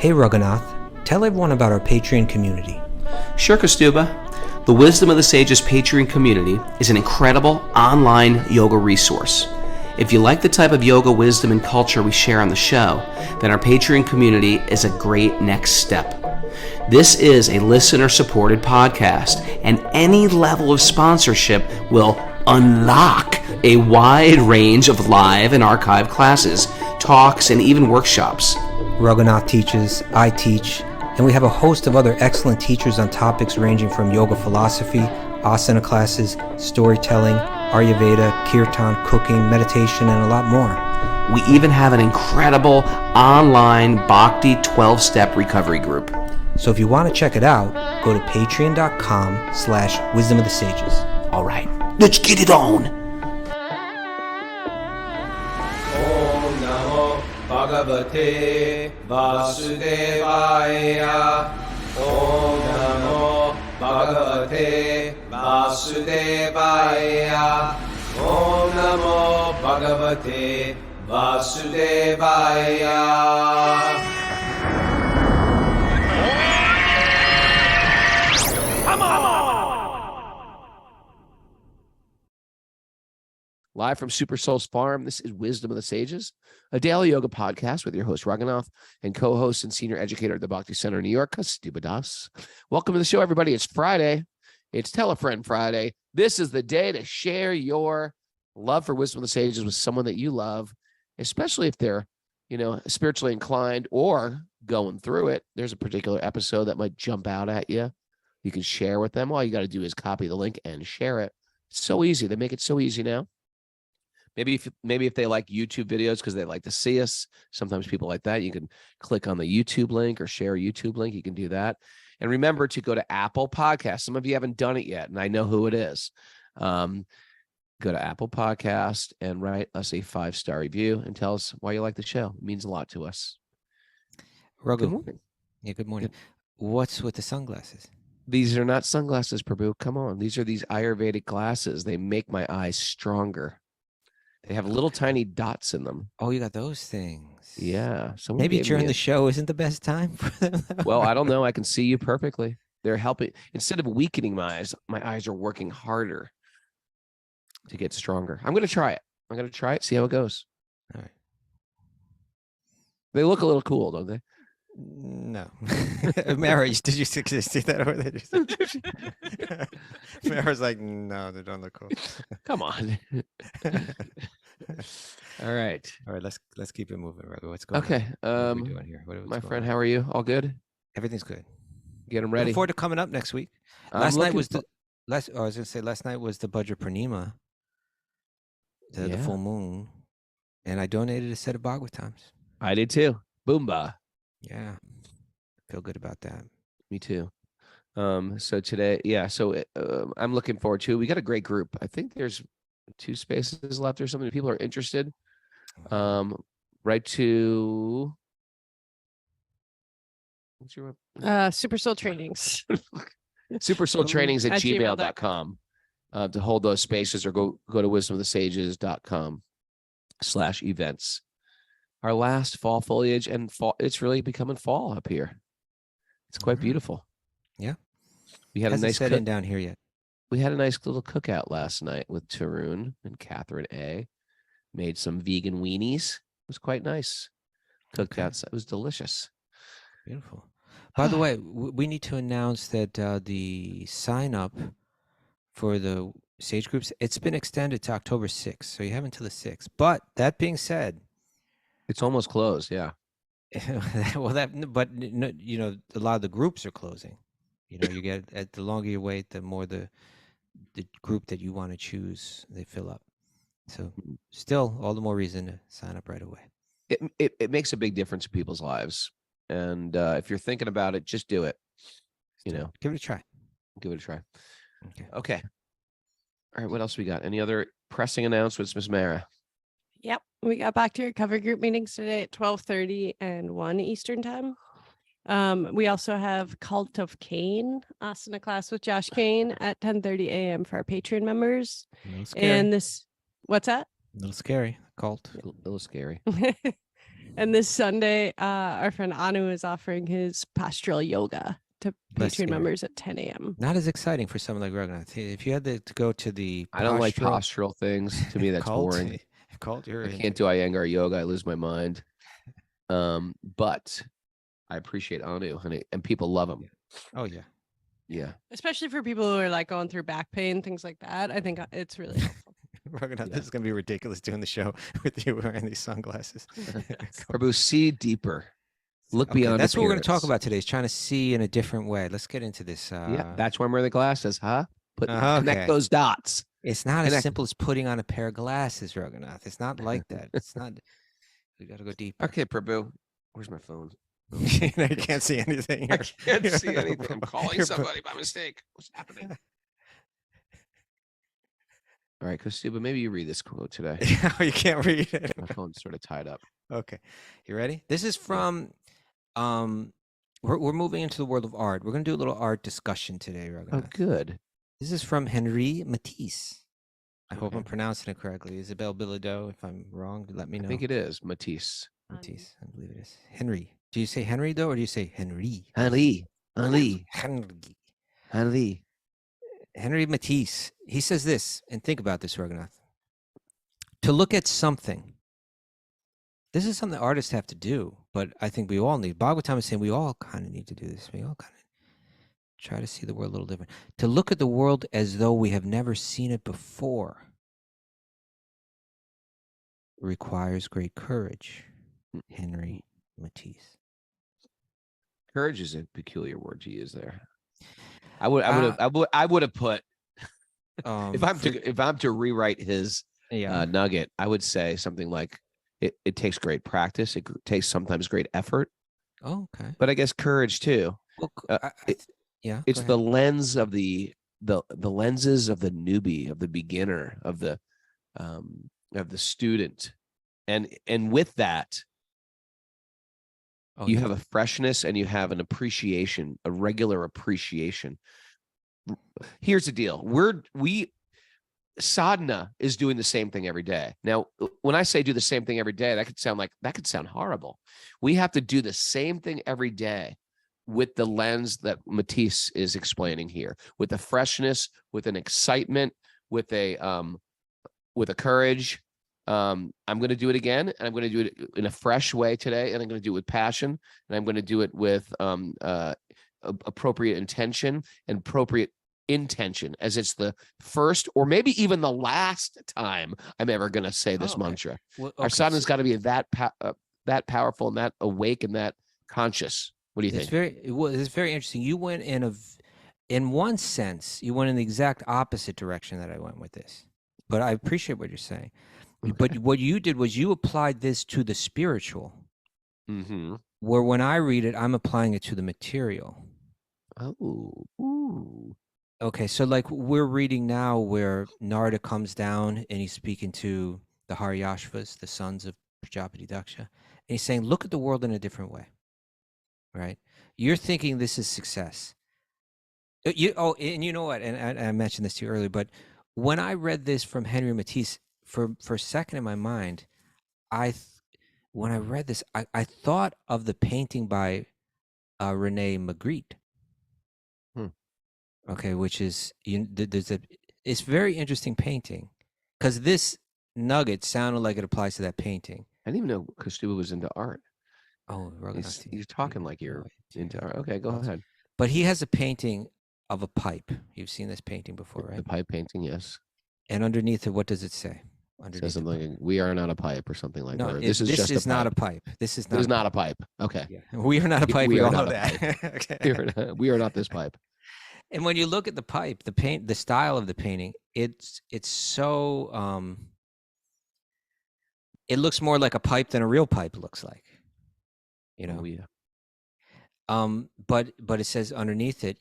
Hey Raghunath, tell everyone about our Patreon community. Sure, Kastuba. The Wisdom of the Sages Patreon community is an incredible online yoga resource. If you like the type of yoga wisdom and culture we share on the show, then our Patreon community is a great next step. This is a listener-supported podcast, and any level of sponsorship will unlock a wide range of live and archived classes, talks, and even workshops. Raghunath teaches, I teach, and we have a host of other excellent teachers on topics ranging from yoga philosophy, asana classes, storytelling, Ayurveda, kirtan, cooking, meditation, and a lot more. We even have an incredible online Bhakti 12-step recovery group. So if you want to check it out, go to patreon.com/wisdom of the sages. All right, let's get it on. Bhagavate Vasudevaya. Om Namo Bhagavate Vasudevaya. Om Namo Bhagavate Vasudevaya. Come on! Live from Super Soul's Farm, this is Wisdom of the Sages, a daily yoga podcast with your host, Raghunath, and co-host and senior educator at the Bhakti Center in New York, Kastuba Das. Welcome to the show, everybody. It's Friday. It's Tell a Friend Friday. This is the day to share your love for Wisdom of the Sages with someone that you love, especially if they're, spiritually inclined or going through it. There's a particular episode that might jump out at you. You can share with them. All you got to do is copy the link and share it. It's so easy. They make it so easy now. Maybe if they like YouTube videos because they like to see us, sometimes people like that, you can click on the YouTube link or share a YouTube link. You can do that. And remember to go to Apple Podcasts. Some of you haven't done it yet, and I know who it is. Go to Apple Podcast and write us a 5-star review and tell us why you like the show. It means a lot to us. Raghu. Good morning. Yeah, good morning. What's with the sunglasses? These are not sunglasses, Prabhu. Come on. These are these Ayurvedic glasses. They make my eyes stronger. They have little tiny dots in them. Oh, you got those things. Yeah. Maybe during the show isn't the best time for them. Well, I don't know. I can see you perfectly. They're helping. Instead of weakening my eyes are working harder to get stronger. I'm going to try it. See how it goes. All right. They look a little cool, don't they? No. Mara, did you see that over there? Mara's like, no, they don't look cool. Come on. All right. Let's keep it moving, brother. What's going on? Okay. What are we doing here? My friend, how are you? All good? Everything's good. Get them ready. Looking forward to coming up next week. Last night was the Bhadra Purnima, the full moon, and I donated a set of Bhagavatams. I did too. Boomba. Yeah, feel good about that. Me too. So today, I'm looking forward to it. We got a great group. I think there's 2 spaces left or something. If people are interested, write to what's your Super Soul Trainings. Super Soul Trainings at gmail.com to hold those spaces, or go to wisdomofthesages.com/events. Our last fall foliage, and fall, it's really becoming fall up here. It's quite beautiful. Yeah. We had a nice set in down here yet. We had a nice little cookout last night with Tarun and Catherine A. Made some vegan weenies. It was quite nice. Cooked outside. It was delicious. Beautiful. By the way, we need to announce that the sign up for the Sage groups, it's been extended to October 6th. So you have until the 6th. But that being said, it's almost closed, yeah. Well, a lot of the groups are closing. You get the longer you wait, the more the group that you want to choose, they fill up. So still, all the more reason to sign up right away. It makes a big difference in people's lives. And if you're thinking about it, just do it. Give it a try. Give it a try. Okay. All right, what else we got? Any other pressing announcements, Miss Mara? Yep. We got back to recovery group meetings today at 12:30 and 1 Eastern time. We also have Cult of Cain asana class with Josh Kane at 10:30 a.m. for our Patreon members. And what's that? A little scary. Cult. A little scary. And this Sunday, our friend Anu is offering his pastoral yoga to Let's Patreon hear it. members at 10 a.m. Not as exciting for someone like Raghunath. If you had to go to the I don't like postural postural things. To me, that's cult, boring. cult, you're I into can't do Iyengar yoga. I lose my mind. But I appreciate Anu, and people love him. Oh yeah. Yeah. Especially for people who are like going through back pain, things like that. I think it's really helpful. Raghunath, Yeah. this is gonna be ridiculous doing the show with you wearing these sunglasses. Prabhu, see deeper. Look Okay, beyond. that's what we're going to talk appearance. about today. Is trying to see in a different way. Let's get into this. Yeah, that's why I'm wearing the glasses, huh? okay. Connect those dots. It's not as Connect. simple as putting on a pair of glasses, Raghunath. It's not like that. It's not. We got to go deeper. Okay, Prabhu. Where's my phone? You can't see anything. I can't see anything. I'm calling You're- somebody by mistake. What's happening? All right, Kostuba, maybe you read this quote today. Oh, you can't read it. My phone's sort of tied up. Okay, you ready? This is from. We're moving into the world of art. We're going to do a little art discussion today, Oh, Raghunath. good. This is from Henri Matisse. I hope I'm Okay. pronouncing it correctly. Isabel Bilodeau. If I'm wrong, let me know. I think it is Matisse. Matisse, I believe it is. Henry. Do you say Henry though, or do you say Henri? Henri. Henri. Henry. Henri. Henri Matisse. He says this, and think about this, Raghunath. To look at something. This is something artists have to do, but I think we all need. Bhagavatam is saying we all kind of need to do this. We all kind of try to see the world a little different. To look at the world as though we have never seen it before requires great courage. Henri Matisse. Courage is a peculiar word to use there. I would have put if I'm to rewrite his nugget, I would say something like it takes great practice. It takes sometimes great effort. Oh, okay. But I guess courage too. Well, yeah. It's the lens of the lenses of the newbie, of the beginner, of the student, and with that, you have a freshness and you have an appreciation, a regular appreciation. Here's the deal: sadhana is doing the same thing every day. Now, when I say do the same thing every day, that could sound horrible. We have to do the same thing every day with the lens that Matisse is explaining here, with a freshness, with an excitement, with a courage. I'm going to do it again, and I'm going to do it in a fresh way today, and I'm going to do it with passion, and I'm going to do it with appropriate intention and appropriate intention, as it's the first or maybe even the last time I'm ever going to say this mantra. Well, Our sadhana's got to be that powerful and that awake and that conscious. What do you think? It's very interesting. You went in one sense, you went in the exact opposite direction that I went with this. But I appreciate what you're saying. Okay. But what you did was you applied this to the spiritual. Mm-hmm. Where when I read it, I'm applying it to the material. Oh. Ooh. Okay, so like we're reading now where Narada comes down and he's speaking to the Haryashvas, the sons of Prajapati Daksha, and he's saying, look at the world in a different way, right? You're thinking this is success. And you know what, and I mentioned this to you earlier, but when I read this from Henri Matisse, for a second in my mind, when I read this, I thought of the painting by Rene Magritte. Okay, which is it's very interesting painting, because this nugget sounded like it applies to that painting. I didn't even know Kostuba was into art. Oh, you're talking like you're into art. Okay, go ahead. But he has a painting of a pipe. You've seen this painting before, right? The pipe painting, yes. And underneath it, what does it say? It says something like, "We are not a pipe" or something like that. No, this is not a pipe. This is not a pipe. Okay. Yeah. We are not a pipe. We are all not know a that. pipe. Okay. We are not this pipe. And when you look at the pipe, the style of the painting, it's so it looks more like a pipe than a real pipe looks like. You know. Oh, yeah. But it says underneath it,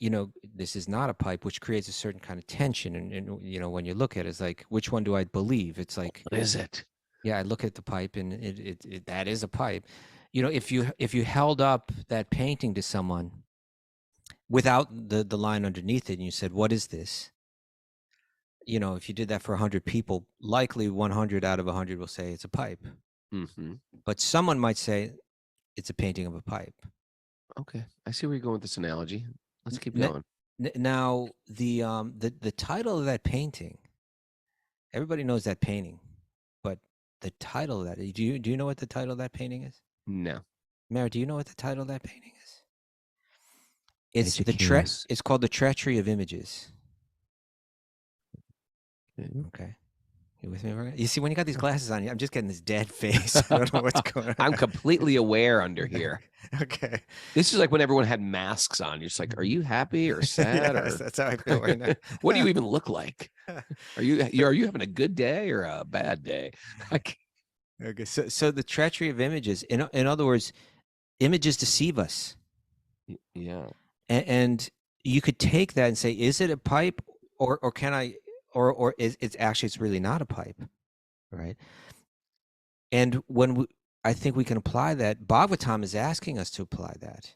this is not a pipe, which creates a certain kind of tension. And when you look at it, it's like, which one do I believe? It's like, what is it? Yeah, I look at the pipe, and it that is a pipe. If you held up that painting to someone without the line underneath it, and you said, "What is this?" If you did that for 100 people, likely 100 out of 100 will say it's a pipe. Mm-hmm. But someone might say it's a painting of a pipe. Okay, I see where you're going with this analogy. Let's keep N- going. Now, the title of that painting, everybody knows that painting, but the title of that, do you know what the title of that painting is? No. Mary, do you know what the title of that painting is? It's Educate us. it's called The Treachery of Images. Okay. Okay. You with me, Morgan? You see, when you got these glasses on, I'm just getting this dead face. I don't know what's going on. I'm completely aware under here. Okay. This is like when everyone had masks on. You're just like, are you happy or sad? Yes, Or that's how I feel right now. what do you even look like? Are you having a good day or a bad day? Like, Okay. So the treachery of images, in other words, images deceive us. yeah. And you could take that and say, is it a pipe, or can I, or is it's really not a pipe, right? And I think we can apply that. Bhagavatam is asking us to apply that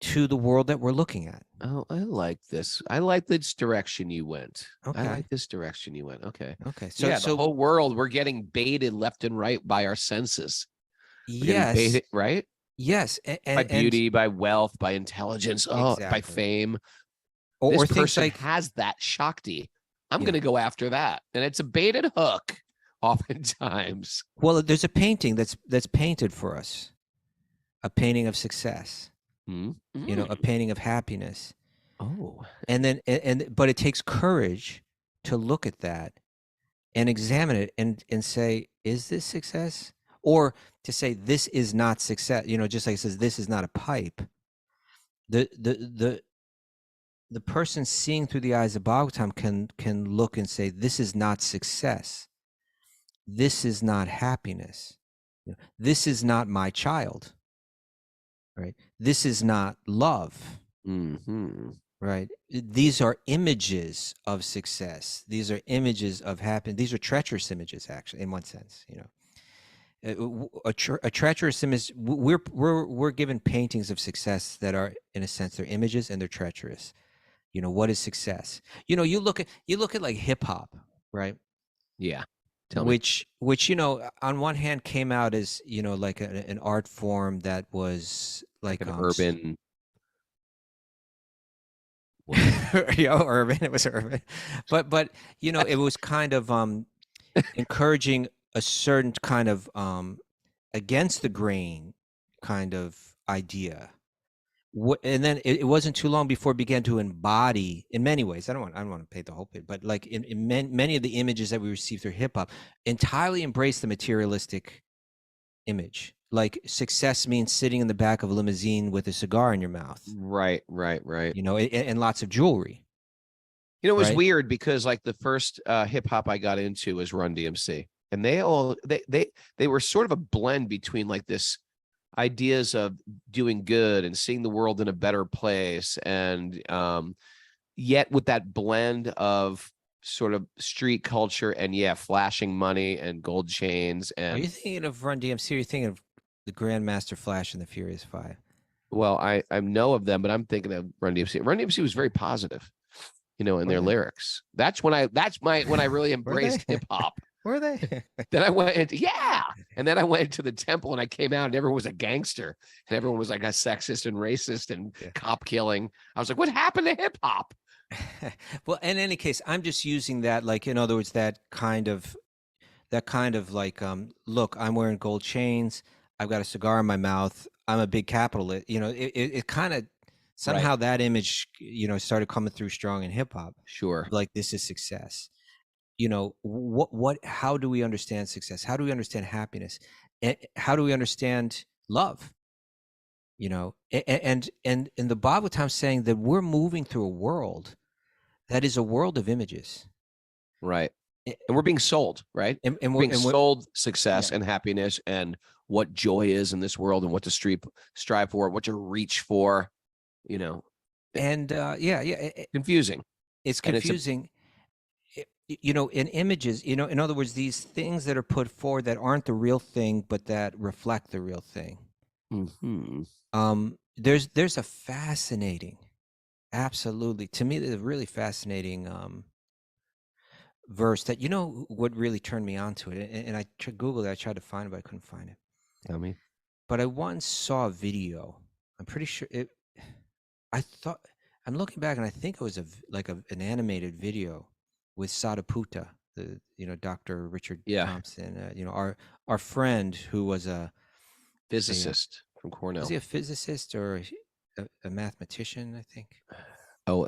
to the world that we're looking at. Oh, I like this. I like this direction you went. Okay. I like this direction you went. Okay. Okay. So the whole world, we're getting baited left and right by our senses. We're getting baited, right? Yes. By beauty, by wealth, by intelligence, by Exactly. fame. Or This things person like, has that Shakti. I'm Yeah. going to go after that. And it's a baited hook oftentimes. well, there's a painting that's painted for us, a painting of success, Mm. you know, a painting of happiness. Oh. And then, but it takes courage to look at that and examine it and say, is this success? Or to say, this is not success, you know, just like it says, this is not a pipe. The person seeing through the eyes of Bhagavatam can look and say, this is not success. This is not happiness. You know, this is not my child. Right? This is not love. Mm-hmm. Right? These are images of success. These are images of happiness. These are treacherous images, actually, in one sense. You know, a treacherous image. We're given paintings of success that are, in a sense, they're images and they're treacherous. You know, what is success? You know, you look at like hip hop, right? Yeah. Tell me. Which, you know, on one hand came out as, you know, like an art form that was like an urban. yeah, urban. It was urban, but you know, it was kind of encouraging a certain kind of against the grain kind of idea. And then it wasn't too long before it began to embody, in many ways. I don't want to paint the whole picture, but like in many of the images that we receive through hip hop, entirely embrace the materialistic image. Like success means sitting in the back of a limousine with a cigar in your mouth, Right. you know, and lots of jewelry. You know, it was Right? weird because like the first hip hop I got into was Run DMC, and they were sort of a blend between like this ideas of doing good and seeing the world in a better place, and yet with that blend of sort of street culture and flashing money and gold chains. Are And you thinking of Run DMC? Or are you thinking of the Grandmaster Flash and the Furious Five? well, I know of them, but I'm thinking of Run DMC. Run DMC was very positive, you know, in their lyrics. That's when I really embraced hip hop. Were they? Then I went into and then I went into the temple and I came out and everyone was a gangster and everyone was like a sexist and racist and cop killing. I was like, what happened to hip hop? Well, in any case, I'm just using that, like, in other words, that kind of like, look, I'm wearing gold chains. I've got a cigar in my mouth. I'm a big capitalist. You know, it kind of somehow that image, you know, started coming through strong in hip hop. Sure. Like, this is success. You know, how do we understand success? How do we understand happiness? How do we understand love? You know, and the Bhagavatam saying that we're moving through a world that is a world of images. Right. And we're being sold, right? And we're being sold success and happiness and what joy is in this world and what to strive for, what to reach for, you know. And confusing. It's confusing. You know, in images, you know, in other words, these things that are put forward that aren't the real thing, but that reflect the real thing. Mm-hmm. There's a fascinating, absolutely, to me, there's a really fascinating verse that, you know, what really turned me on to it, and I Googled it, I tried to find it, but I couldn't find it. Tell me. But I once saw a video. I'm pretty sure it. I thought, I'm looking back, and I think it was an animated video with Sadhuputta, Dr. Richard Yeah. Thompson, our friend who was a Physicist from Cornell. is he a physicist or a mathematician? I think. Oh,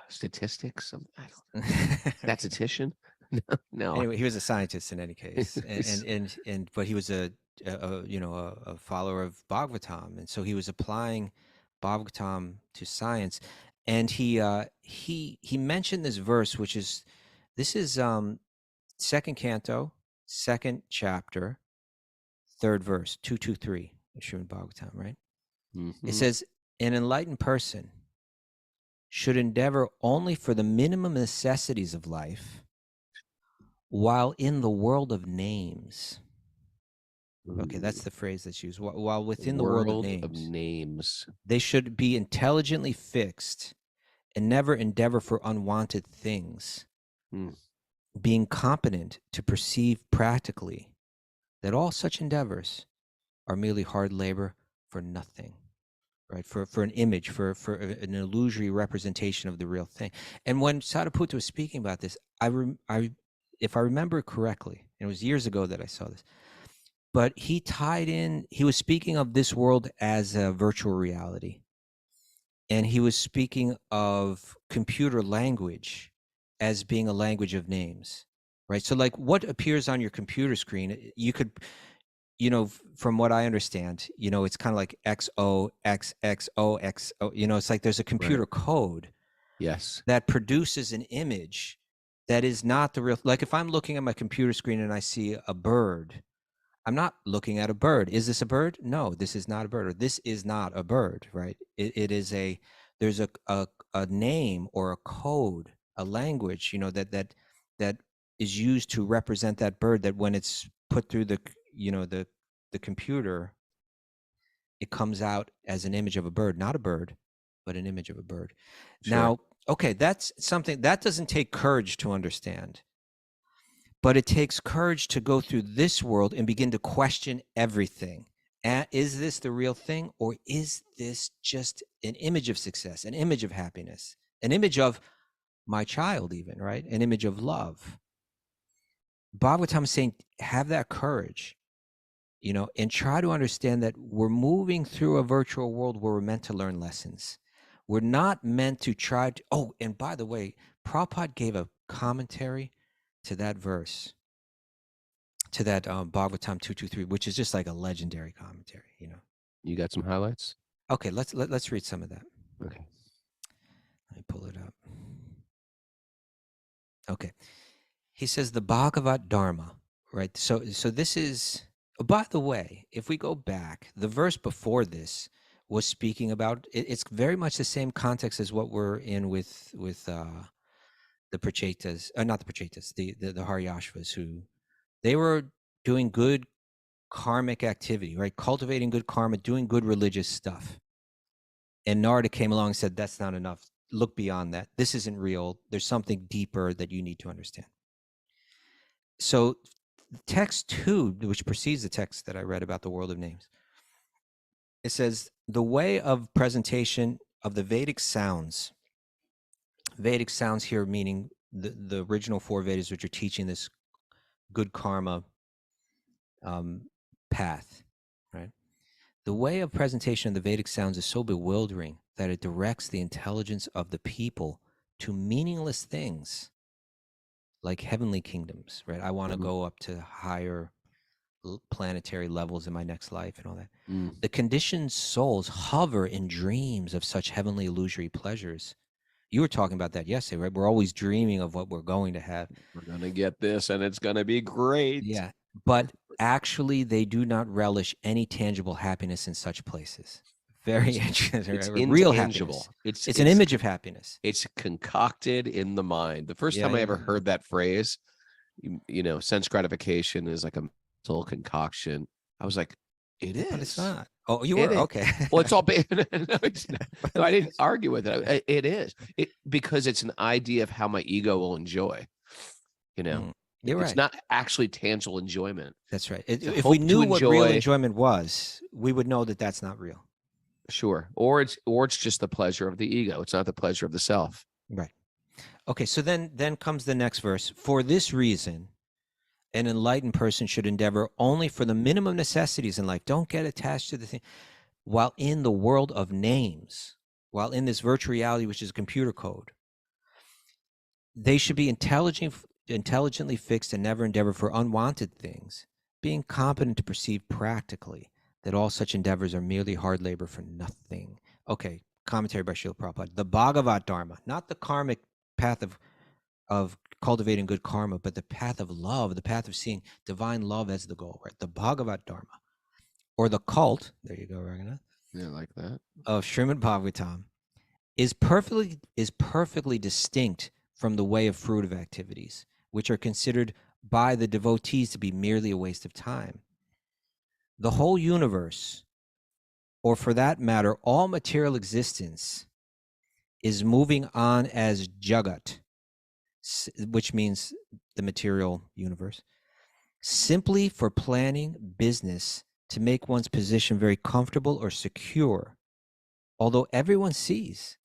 statistics. I don't know. Statistician? No. Anyway, he was a scientist in any case, but he was a follower of Bhagavatam, and so he was applying Bhagavatam to science, and he mentioned this verse, which is second canto, second chapter, third verse, 223 in Srimad Bhagavatam, right? Mm-hmm. It says, an enlightened person should endeavor only for the minimum necessities of life, while in the world of names. Okay, that's the phrase that's used. While within the world of names, they should be intelligently fixed and never endeavor for unwanted things, being competent to perceive practically that all such endeavors are merely hard labor for nothing, right? For an image, for an illusory representation of the real thing. And when Sadhuputta was speaking about this, if I remember correctly, and it was years ago that I saw this, but he was speaking of this world as a virtual reality. And he was speaking of computer language as being a language of names, right? So like what appears on your computer screen, you could, from what I understand, it's kind of like XO, XXO, XO, it's like there's a computer code. Yes. That produces an image that is not the real, like if I'm looking at my computer screen and I see a bird, I'm not looking at a bird. Is this a bird? No, this is not a bird, or this is not a bird, right? There's a name or a code, a language, that is used to represent that bird, that when it's put through the computer, it comes out as an image of a bird, not a bird, but an image of a bird. Sure. Now, okay, that's something that doesn't take courage to understand. But it takes courage to go through this world and begin to question everything. Is this the real thing, or is this just an image of success, an image of happiness, an image of my child even, right? An image of love. Bhagavatam is saying, have that courage, and try to understand that we're moving through a virtual world where we're meant to learn lessons. We're not meant to try to, and by the way, Prabhupada gave a commentary to that verse, to that Bhagavatam 223, which is just like a legendary commentary, You got some highlights? Okay, let's read some of that. Okay. Let me pull it up. Okay. He says the Bhagavat Dharma, right? So this is, by the way, if we go back, the verse before this was speaking about, it's very much the same context as what we're in with the Prachetas, not the Prachetas, the Haryashvas, who they were doing good karmic activity, right? Cultivating good karma, doing good religious stuff. And Narada came along and said, that's not enough. Look beyond that. This isn't real. There's something deeper that you need to understand. So text 2, which precedes the text that I read about the world of names, it says, the way of presentation of the Vedic sounds here meaning the original 4 Vedas, which are teaching this good karma path, right? The way of presentation of the Vedic sounds is so bewildering that it directs the intelligence of the people to meaningless things like heavenly kingdoms, right? I want to go up to higher planetary levels in my next life and all that. The conditioned souls hover in dreams of such heavenly illusory pleasures. You were talking about that yesterday, right? We're always dreaming of what we're going to have. We're going to get this and it's going to be great. Yeah. But actually, they do not relish any tangible happiness in such places. Very interesting. It's real intangible. Happiness. It's an image of happiness. It's concocted in the mind. The first time I ever heard that phrase, sense gratification is like a mental concoction. I was like, it is. But it's not. Oh, you were? Okay. Well, it's all bad. No, I didn't argue with it. It is. Because it's an idea of how my ego will enjoy. You know, You're it's right. not actually tangible enjoyment. That's right. a If hope we to knew what real enjoy- enjoyment was, we would know that that's not real. Sure. Or it's just the pleasure of the ego. It's not the pleasure of the self. Right. Okay, so then comes the next verse. For this reason, an enlightened person should endeavor only for the minimum necessities in life. Don't get attached to the thing. While in the world of names, while in this virtual reality, which is computer code, they should be intelligently fixed and never endeavor for unwanted things, being competent to perceive practically that all such endeavors are merely hard labor for nothing. Okay, commentary by Srila Prabhupada. The Bhagavat Dharma, not the karmic path of cultivating good karma, but the path of love, the path of seeing divine love as the goal, right? The Bhagavat Dharma, or the cult, there you go, Raghunath, Yeah, like that. of Srimad Bhagavatam, is perfectly distinct from the way of fruitive activities, which are considered by the devotees to be merely a waste of time. The whole universe, or for that matter, all material existence, is moving on as Jagat, which means the material universe, simply for planning business to make one's position very comfortable or secure, although everyone sees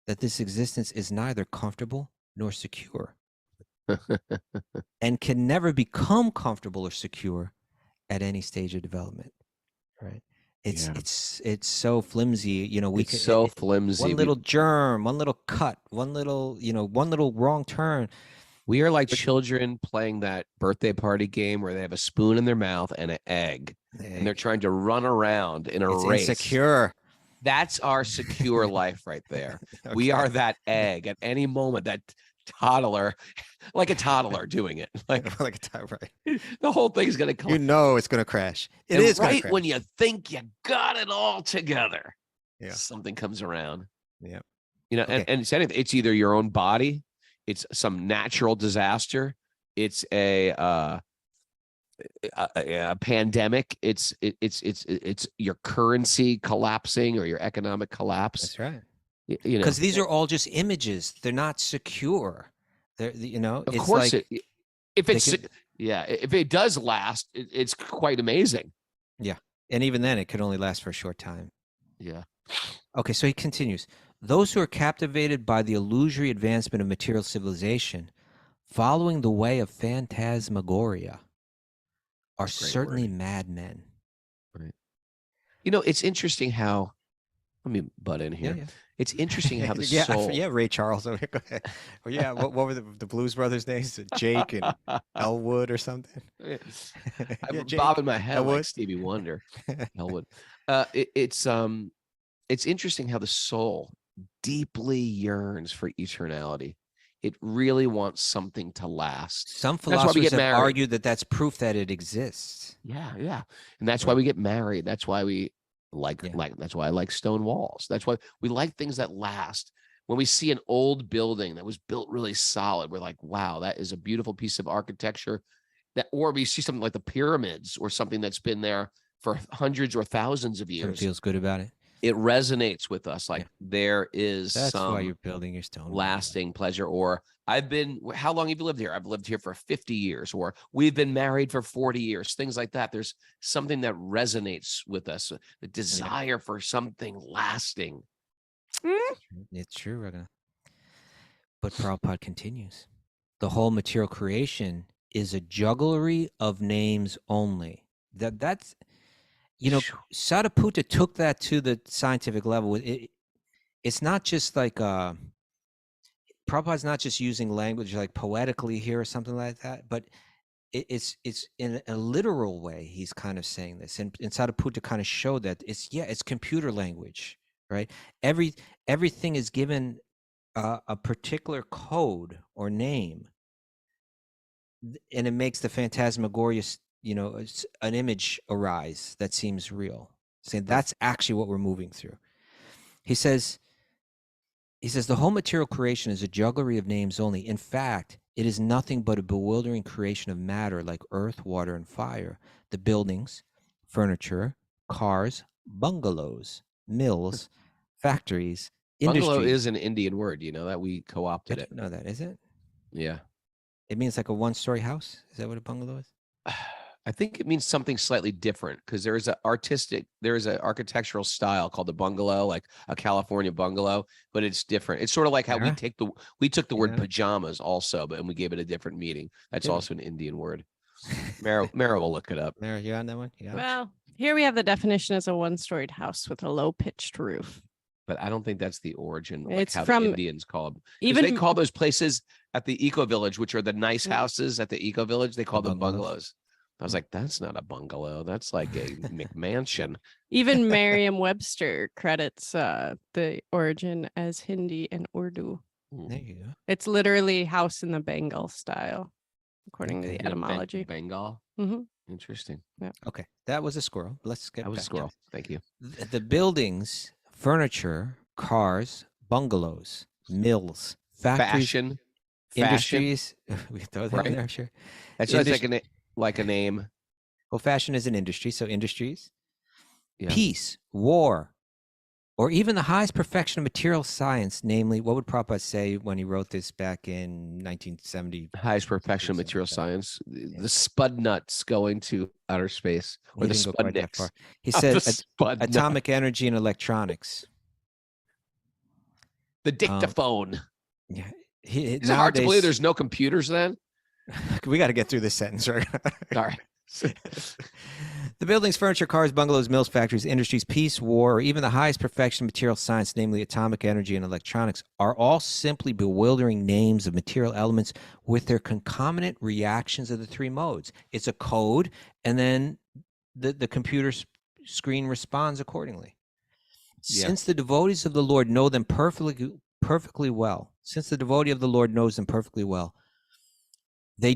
that this existence is neither comfortable nor secure and can never become comfortable or secure at any stage of development, right? It's so flimsy, you know. It's so flimsy. One little germ, one little cut, one little wrong turn. We are like children playing that birthday party game where they have a spoon in their mouth and an egg, and they're trying to run around in a race. Insecure. That's our secure life right there. Okay. We are that egg at any moment, that toddler, like a toddler doing it. Like like a time, right? the whole thing's going to come. You know it's going to crash. It And is right gonna when crash. you think you got it all together. Yeah. Something comes around. Yeah. You know, Okay. and it's anything. It's either your own body, it's some natural disaster, it's a pandemic, it's your currency collapsing or your economic collapse. That's right. You know, Because these are all just images. They're not secure. They're, you know, of it's course, like, if it's could- if it does last, it's quite amazing. and even then it could only last for a short time. Yeah. Okay, so he continues. Those who are captivated by the illusory advancement of material civilization, following the way of phantasmagoria, are Great certainly word. madmen. You know, it's interesting how. Let me butt in here. Yeah. It's interesting how the yeah, soul. yeah, Ray Charles. Go ahead. Well, yeah, what were the Blues Brothers' names? Jake and Elwood or something? I'm Yeah, Jake, bobbing my head like Elwood. Stevie Wonder. Elwood. It's interesting how the soul deeply yearns for eternality. It really wants something to last. Some That's why we philosophers get have married. argued that that's proof that it exists. Yeah. And that's why we get married. That's why we like that's why I like stone walls. That's why we like things that last. When we see an old building that was built really solid, we're like, wow, that is a beautiful piece of architecture. Or we see something like the pyramids or something that's been there for hundreds or thousands of Sort of years. feels good about it. It resonates with us. Like there is That's why some you're building your stone wall. lasting pleasure. Or how long have you lived here? I've lived here for 50 years, or we've been married for 40 years, things like that. There's something that resonates with us, the desire for something lasting. It's true, Raghunath. But Prabhupada continues. The whole material creation is a jugglery of names only. That's, you know, Sariputta took that to the scientific level. It's not just like Prabhupada's not just using language like poetically here or something like that, but it's in a literal way. He's kind of saying this, and Sariputta kind of showed that it's computer language, right? Everything is given a particular code or name, and it makes the phantasmagoria, you know, an image arise that seems real. Saying that's actually what we're moving through. He says, the whole material creation is a jugglery of names only. In fact, it is nothing but a bewildering creation of matter like earth, water, and fire. The buildings, furniture, cars, bungalows, mills, factories, Bungalow industries. is an Indian word, you know that we co-opted I it. don't know that, is it? Yeah. It means like a one-story house. Is that what a bungalow is? I think it means something slightly different because there is an architectural style called the bungalow, like a California bungalow, but it's different. It's sort of like how Yeah. we took the word Yeah. pajamas also, and we gave it a different meaning. That's Did we? also an Indian word. Mara will look it up. Mara, you on that one? Yeah. Well, here we have the definition as a one-storied house with a low-pitched roof. But I don't think that's the origin. Like It's how from the Indians called. even They call those places at the Eco Village, which are the nice Mm. houses at the Eco Village. They call them bungalows. bungalows. I was like, that's not a bungalow. That's like a McMansion. even Merriam-Webster credits the origin as Hindi and Urdu. There you go. It's literally house in the Bengal style, according to Okay. the Yeah, etymology. Bengal. hmm Interesting. Okay, that was a squirrel. Let's get I was a back. squirrel. Thank you. The buildings, furniture, cars, bungalows, mills, factories, Fashion. industries. We throw that Right. in there, sure. That's like a name. Well, fashion is an industry, so industries, Yeah. peace, war, or even the highest perfection of material science, namely, what would Prabhupada say when he wrote this back in 1970? Highest perfection of Something material like that. science. The spud nuts going to outer space, or He the didn't go quite that Spudniks. far. He Not said the spud nut. atomic energy and electronics. The dictaphone. Yeah. Is it hard to believe there's no computers then? We got to get through this sentence, right? All right. The buildings, furniture, cars, bungalows, mills, factories, industries, peace, war, or even the highest perfection of material science, namely atomic energy and electronics, are all simply bewildering names of material elements with their concomitant reactions of the three modes. It's a code, and then the computer screen responds accordingly. Yeah. Since the devotees of the Lord know them perfectly well, since the devotee of the Lord knows them perfectly well, they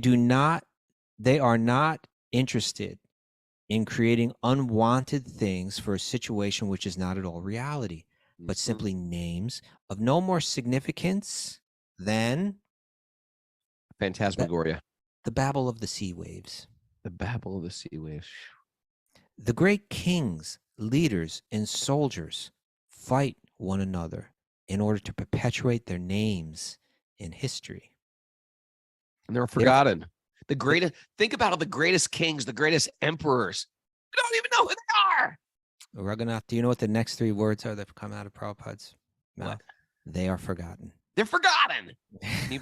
are not interested in creating unwanted things for a situation which is not at all reality, but simply names of no more significance than Phantasmagoria. the babble of the sea waves. The babble of the sea waves. The great kings, leaders, and soldiers fight one another in order to perpetuate their names in history. And they're forgotten. The greatest. Think about all the greatest kings, the greatest emperors. We don't even know who they are. Raghunath, do you know what the next three words are that come out of Prabhupada's mouth? What? They are forgotten. They're forgotten.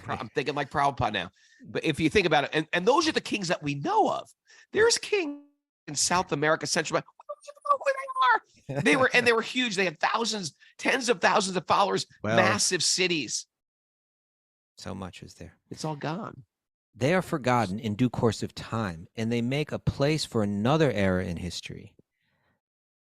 I'm thinking like Prabhupada now. But if you think about it, and those are the kings that we know of. There's kings in South America, Central America. We don't even know who they are. They were huge. They had thousands, tens of thousands of followers, Well, massive cities. So much is there. It's all gone. They are forgotten in due course of time, and they make a place for another era in history.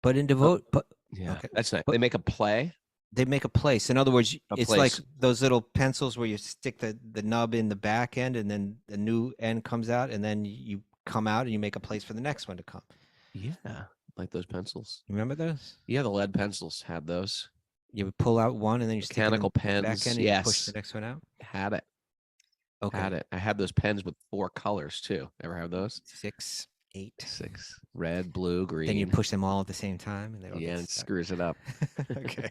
But in Yeah, okay. that's nice. But- They make a play. They make a place. In other words, A it's like place. those little pencils where you stick the nub in the back end, and then the new end comes out, and then you come out and you make a place for the next one to come. Yeah, like those pencils. You remember those? Yeah, the lead pencils had those. You would pull out one, and then you stick it in Mechanical the pens. back end, and you push Yes, the next one out. had it. Okay. Had it. I had those pens with 4 colors too. Ever have those? 6, 8. 6. Red, blue, green. Then you push them all at the same time, and they all Yeah, get it stuck. screws it up. Okay.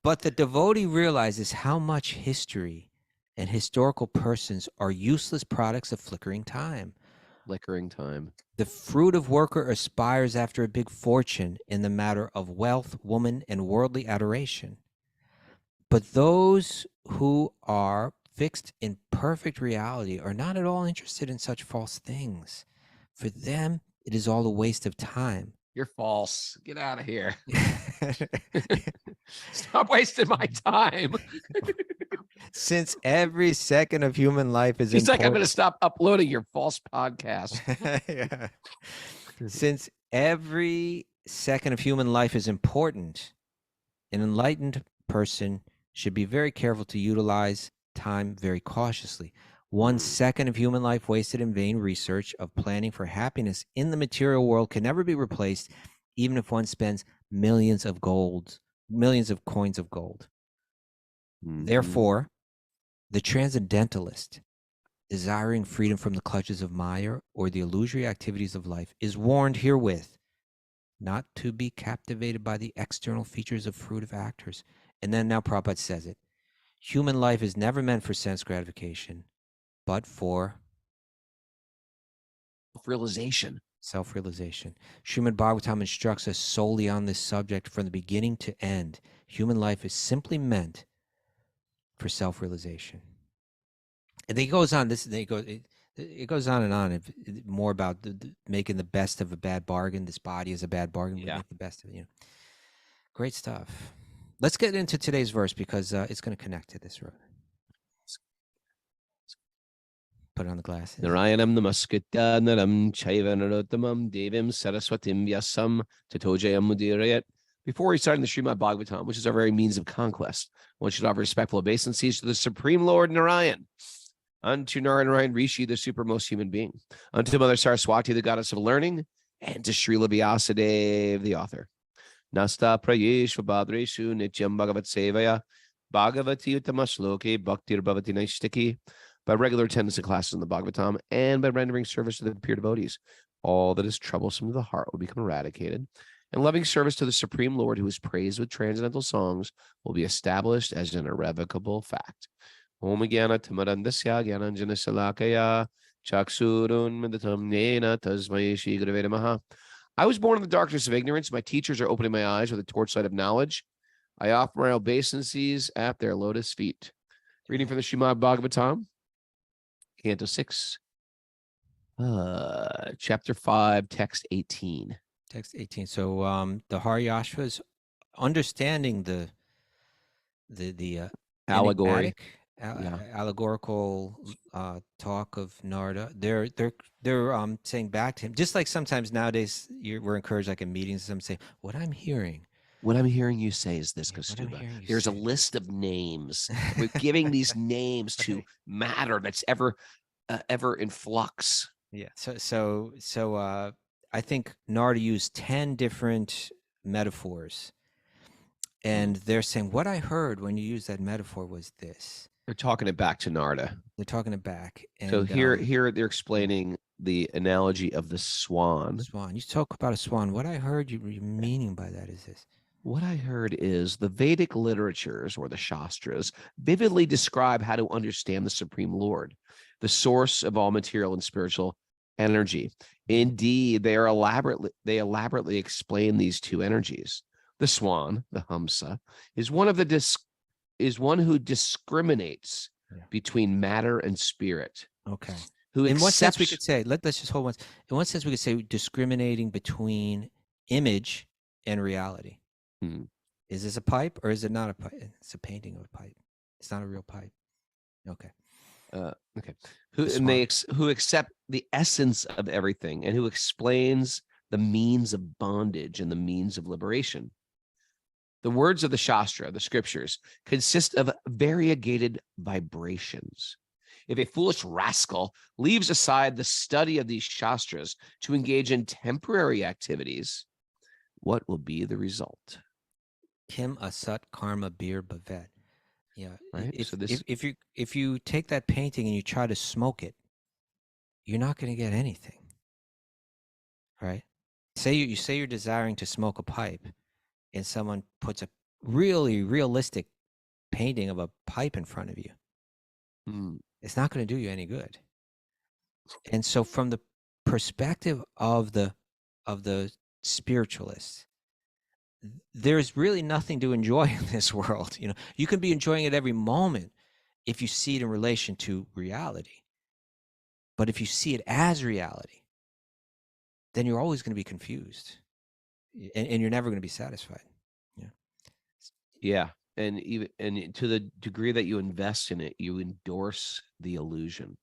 But the devotee realizes how much history and historical persons are useless products of flickering time. Flickering time. The fruit of worker aspires after a big fortune in the matter of wealth, woman, and worldly adoration. But those who are fixed in perfect reality are not at all interested in such false things. For them, it is all a waste of time. You're false. Get out of here. Stop wasting my time. Since every second of human life is He's like, I'm going to important. stop uploading your false podcast. Yeah. Since every second of human life is important, an enlightened person should be very careful to utilize time very cautiously. 1 second of human life wasted in vain research of planning for happiness in the material world can never be replaced, even if one spends millions of coins of gold. Therefore, the transcendentalist, desiring freedom from the clutches of Maya or the illusory activities of life, is warned herewith not to be captivated by the external features of fruitive actors. And then now Prabhupada says it. human life is never meant for sense gratification, but for realization. self-realization. Srimad Bhagavatam instructs us solely on this subject from the beginning to end. Human life is simply meant for self-realization. And then he goes on. It goes on and on. More about making the best of a bad bargain. This body is a bad bargain. We make the best of it. Great stuff. Let's get into today's verse because it's going to connect to this. Right? Put on the glasses. Narayanam namaskritya naram chaiva narottamam devim saraswatim vyasam tatojayam mudirayat. Before we start in the Srimad Bhagavatam, which is our very means of conquest, one should offer respectful obeisances to the Supreme Lord Narayan, unto Narayan Rishi, the supermost human being, unto Mother Saraswati, the goddess of learning, and to Srila Vyasadeva, the author. Nasta prayeshva badreshu nityam bhagavat sevaya bhagavati uttama bhaktir bhavati naistiki. By regular attendance in classes in the Bhagavatam and by rendering service to the pure devotees, all that is troublesome to the heart will become eradicated, and loving service to the Supreme Lord, who is praised with transcendental songs, will be established as an irrevocable fact. Om Jnana Tamarandasya Jnananjana Salakaya Chaksurun Midatam Nena Tasmai Shri Gurave Namaha. I was born in the darkness of ignorance. My teachers are opening my eyes with a torchlight of knowledge. I offer my obeisances at their lotus feet. Reading from the Srimad Bhagavatam, Canto 6, Chapter 5, Text 18. Text 18. So the Haryashvas understanding the allegory, allegorical talk of Narada, they're saying back to him, just like sometimes nowadays we're encouraged, like in meetings, some say, what I'm hearing you say is this, Kastuba. There's a list of names. We're giving these names to matter that's ever in flux. Yeah. So I think Narada used 10 different metaphors, and they're saying what I heard when you used that metaphor was this. They're talking it back to Narada. They're talking it back. And, so here they're explaining the analogy of the swan. Swan. You talk about a swan. What I heard your meaning by that is this. What I heard is the Vedic literatures, or the Shastras, vividly describe how to understand the Supreme Lord, the source of all material and spiritual energy. Indeed, they elaborately explain these two energies. The swan, the Hamsa, is one who discriminates between matter and spirit. Okay. In what sense we could say, let's just hold one. In what sense we could say discriminating between image and reality? Is this a pipe or is it not a pipe? It's a painting of a pipe. It's not a real pipe. Okay. Okay. Who accept the essence of everything and who explains the means of bondage and the means of liberation. The words of the Shastra, the scriptures, consist of variegated vibrations. If a foolish rascal leaves aside the study of these Shastras to engage in temporary activities, what will be the result? Kim asat karma bir bhavet. Yeah. Right. If you take that painting and you try to smoke it, you're not going to get anything. Right? Say you're desiring to smoke a pipe, and someone puts a really realistic painting of a pipe in front of you. It's not going to do you any good. And so from the perspective of the spiritualists, there's really nothing to enjoy in this world. You can be enjoying it every moment if you see it in relation to reality. But if you see it as reality, then you're always going to be confused, and you're never going to be satisfied. Yeah. And to the degree that you invest in it, you endorse the illusion.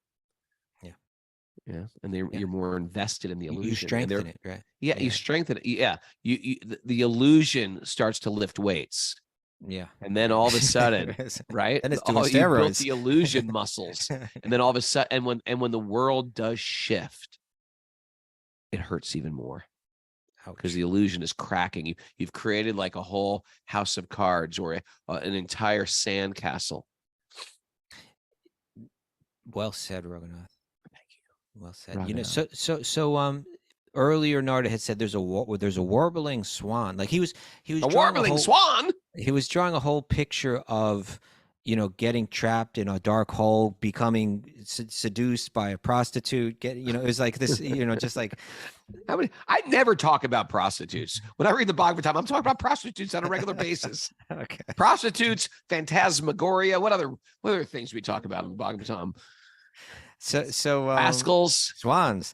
Yeah. And you're more invested in the illusion. You strengthen it, right? Yeah, you strengthen it. Yeah. The illusion starts to lift weights. Yeah. And then all of a sudden, right? And it's doing steroids. You built the illusion muscles. And then all of a sudden, and when the world does shift, it hurts even more. Because the illusion is cracking. You've created like a whole house of cards or an entire sand castle. Well said, Raghunath. Thank you. Well said. Raghunath. So earlier Narada had said there's a warbling swan. Like he was a warbling swan. He was drawing a whole picture of getting trapped in a dark hole, becoming seduced by a prostitute, it was like this, just like. I never talk about prostitutes. When I read the Bhagavatam, I'm talking about prostitutes on a regular basis. Okay. Prostitutes, phantasmagoria. What other things we talk about in the Bhagavatam? So rascals, swans.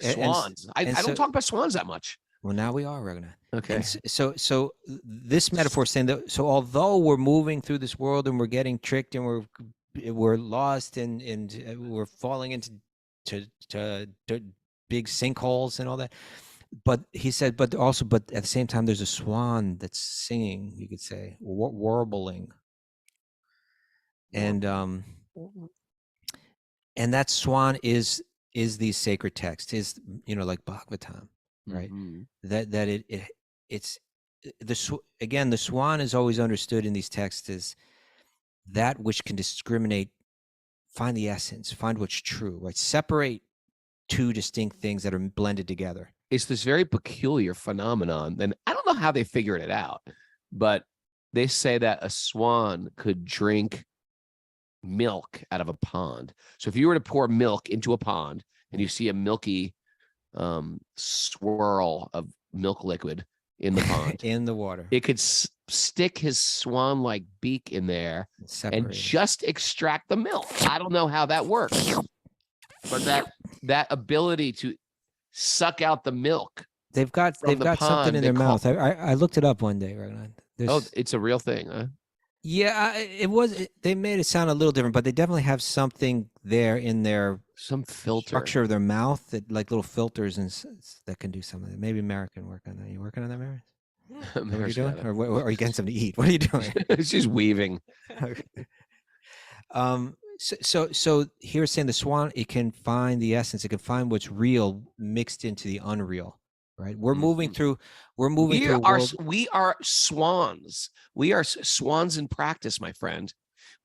I don't talk about swans that much. Well, now we are, Raghunath. Okay. And so this metaphor is saying that, so although we're moving through this world and we're getting tricked and we're lost and we're falling into big sinkholes and all that, but he said, but at the same time, there's a swan that's singing, you could say, warbling, and that swan is these sacred texts, is like Bhagavatam. Right. Mm-hmm. That it's the swan is always understood in these texts as that which can discriminate, find the essence, find what's true, right? Separate two distinct things that are blended together. It's this very peculiar phenomenon. And I don't know how they figured it out, but they say that a swan could drink milk out of a pond. So if you were to pour milk into a pond and you see a milky swirl of milk liquid in the pond, in the water, it could stick his swan-like beak in there and just extract the milk. I don't know how that works, but that ability to suck out the milk, they've got something in their mouth. I looked it up one day, right? It's a real thing, huh? Yeah, they made it sound a little different, but they definitely have something there in their filter structure of their mouth, that like little filters and that can do something. Maybe Mary can work on that. You working on that, Mary? What are you doing? Or are you getting something to eat? What are you doing? She's weaving. So here's saying the swan, it can find the essence. It can find what's real mixed into the unreal. Right. We're moving through. We are swans. We are swans in practice, my friend.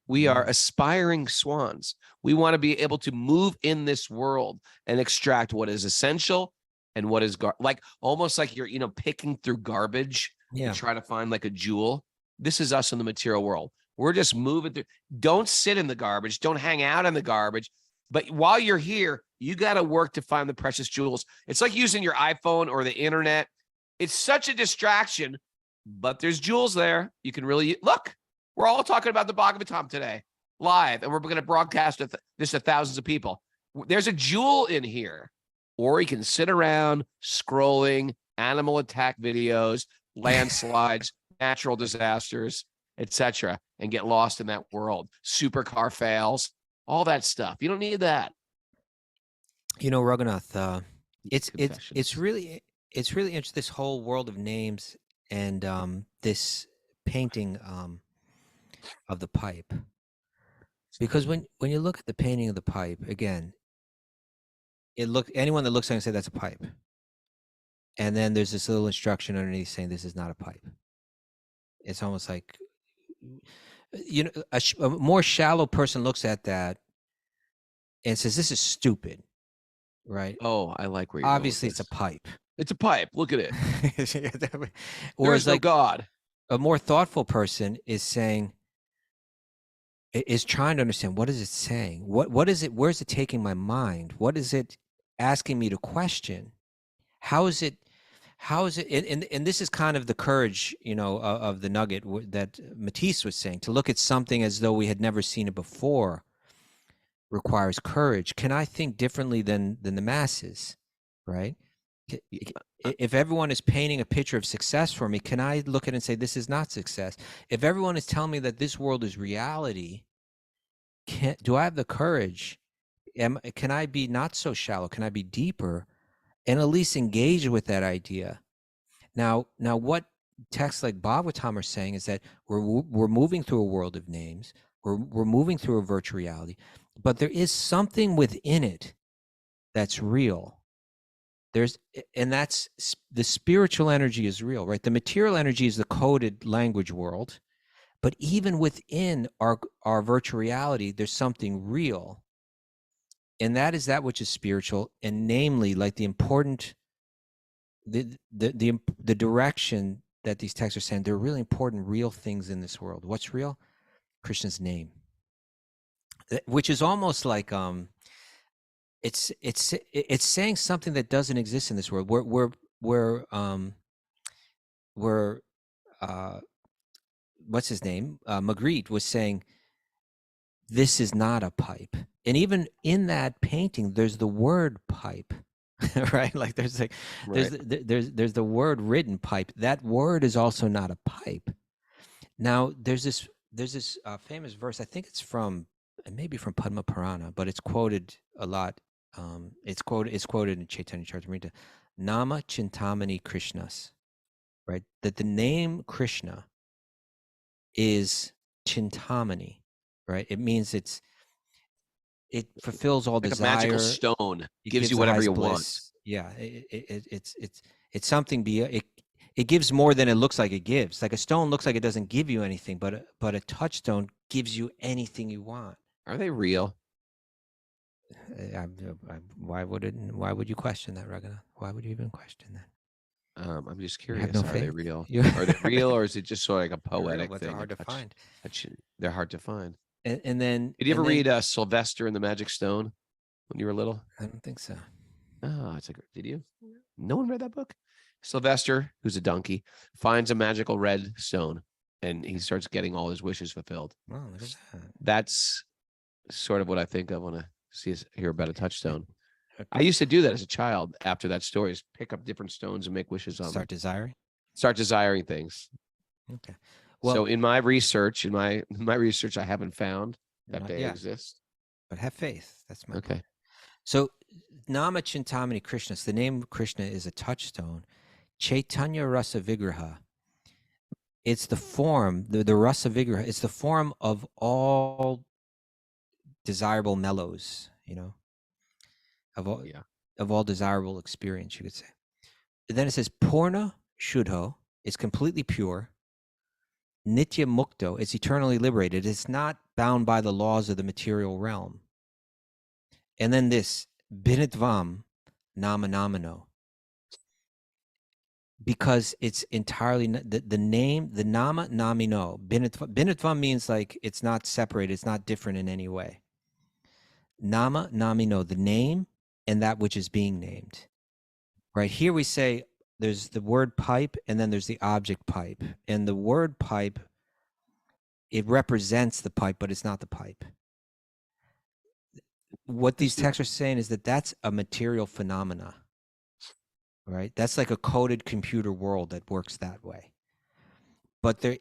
We are aspiring swans. We want to be able to move in this world and extract what is essential and what is almost like you're, picking through garbage to try to find like a jewel. This is us in the material world. We're just moving through. Don't sit in the garbage. Don't hang out in the garbage. But while you're here, you got to work to find the precious jewels. It's like using your iPhone or the internet. It's such a distraction, but there's jewels there. You can really look. We're all talking about the Bhagavatam today, live, and we're going to broadcast this to thousands of people. There's a jewel in here. Or you can sit around scrolling animal attack videos, landslides, natural disasters, etc., and get lost in that world. Supercar fails, all that stuff. You don't need that. Raghunath, it's really interesting, this whole world of names and this painting of the pipe. Because when you look at the painting of the pipe, again, anyone that looks at it and say that's a pipe. And then there's this little instruction underneath saying this is not a pipe. It's almost like, a more shallow person looks at that and says, this is stupid, right? Oh, I like where you're obviously it's a pipe. It's a pipe. Look at it. Or there's no God. A more thoughtful person is trying to understand, what is it saying? What is it? Where's it taking my mind? What is it asking me to question? How is it? And this is kind of the courage, of the nugget that Matisse was saying. To look at something as though we had never seen it before requires courage. Can I think differently than the masses, right? If everyone is painting a picture of success for me, can I look at it and say, this is not success? If everyone is telling me that this world is reality, do I have the courage? Can I be not so shallow? Can I be deeper and at least engage with that idea? Now what texts like Bhagavatam are saying is that we're moving through a world of names. We're moving through a virtual reality, but there is something within it that's real. That's the spiritual energy is real, right? The material energy is the coded language world, but even within our virtual reality, there's something real, and that is that which is spiritual, and namely, like the important, the direction that these texts are saying. There are really important, real things in this world. What's real? Krishna's name, which is almost like it's saying something that doesn't exist in this world. We're what's his name? Magritte was saying, this is not a pipe. And even in that painting, there's the word pipe, right? Like there's the word written pipe. That word is also not a pipe. Now there's this famous verse. I think it's maybe from Padma Purana, but it's quoted a lot. It's quoted in Chaitanya Charitamrita. Nama Chintamani Krishnas, right? That the name Krishna is Chintamani, right? It means it fulfills all like desire. A magical stone gives you whatever you want. Yeah, it's something it gives more than it looks like it gives. Like a stone looks like it doesn't give you anything, but a touchstone gives you anything you want. Are they real? Why would you question that, Raghunath? Why would you even question that? I'm just curious. No are they faith? real? Are they real, or is it just sort of like a poetic thing? They're hard to find. They're hard to find. And then, did you ever read Sylvester and the Magic Stone when you were little? I don't think so. Oh, did you? No one read that book? Sylvester, who's a donkey, finds a magical red stone, and he starts getting all his wishes fulfilled. Oh, look at that. That's sort of what I think of when I hear about a touchstone. I used to do that as a child. After that story, is pick up different stones and make wishes on them. Start desiring things. Okay. Well, so in my research, I haven't found that they exist. But have faith. That's my okay. Point. So Nama Chintamani Krishna. The name Krishna is a touchstone. Chaitanya Rasa Vigraha. It's the form, the Rasa Vigraha. It's the form of all desirable mellows, of all desirable experience, you could say. And then it says Purna Shuddho. It's completely pure. Nitya Mukto. It's eternally liberated. It's not bound by the laws of the material realm. And then this Binitvam Nama Namano. Because it's entirely the name, the Nama Namino. Binitvam means like it's not separated, it's not different in any way. Nama Namino, the name and that which is being named. Right here we say there's the word pipe and then there's the object pipe. And the word pipe, it represents the pipe, but it's not the pipe. What these texts are saying is that that's a material phenomena. Right? That's like a coded computer world that works that way. But the